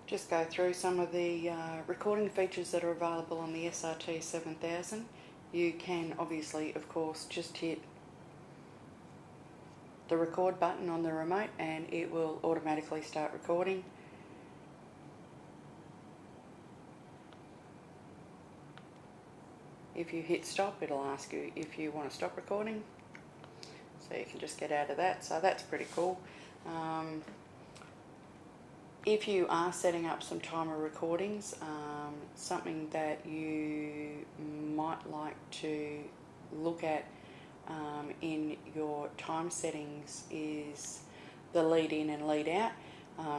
Just go through some of the recording features that are available on the SRT 7000. You can obviously, of course, just hit the record button on the remote and it will automatically start recording. If you hit stop, it'll ask you if you want to stop recording, so you can just get out of that. So that's pretty cool. If you are setting up some timer recordings, something that you might like to look at in your time settings is the lead in and lead out.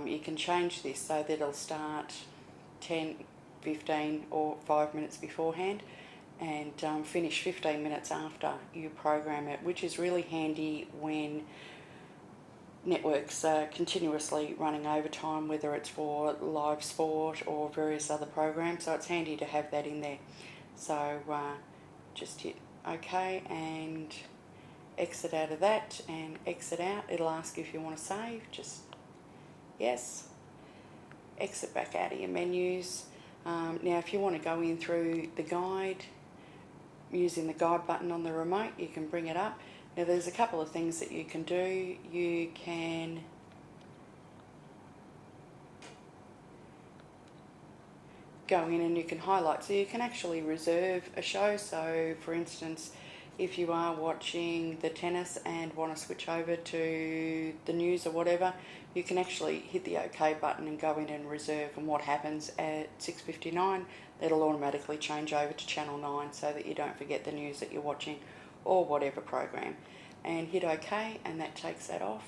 You can change this so that it'll start 10, 15 or 5 minutes beforehand and finish 15 minutes after you program it, which is really handy when networks are continuously running overtime, whether it's for live sport or various other programs, so it's handy to have that in there. So just hit OK and exit out of that and exit out. It'll ask you if you want to save, just yes. Exit back out of your menus. Now if you want to go in through the guide using the guide button on the remote, you can bring it up. Now there's a couple of things that you can do. You can go in and you can highlight, so you can actually reserve a show. So for instance, if you are watching the tennis and want to switch over to the news or whatever, you can actually hit the OK button and go in and reserve, and what happens at 6:59, that'll automatically change over to channel 9 so that you don't forget the news that you're watching or whatever program, and hit OK and that takes that off.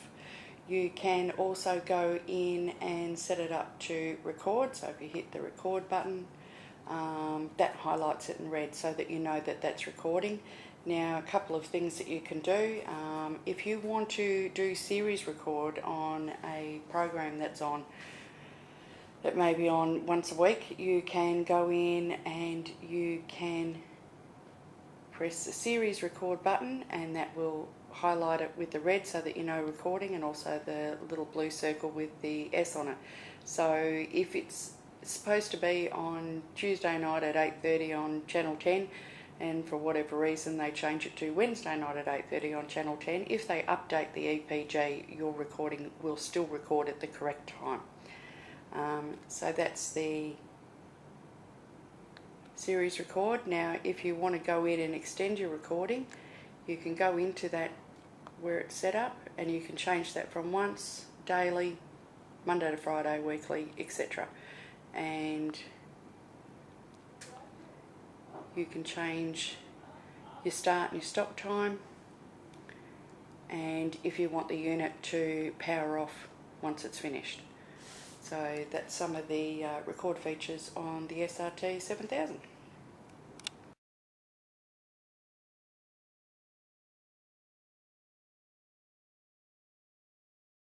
You can also go in and set it up to record, so if you hit the record button, that highlights it in red so that you know that that's recording. Now a couple of things that you can do, if you want to do series record on a program that may be on once a week, you can go in and you can press the series record button and that will highlight it with the red so that you know recording, and also the little blue circle with the S on it. So if it's supposed to be on Tuesday night at 8:30 on channel 10 and for whatever reason they change it to Wednesday night at 8:30 on channel 10, if they update the EPG, your recording will still record at the correct time. So that's the series record. Now if you want to go in and extend your recording, you can go into that where it's set up and you can change that from once, daily, Monday to Friday, weekly, etc. And you can change your start and your stop time, and if you want the unit to power off once it's finished. So that's some of the record features on the SRT 7000.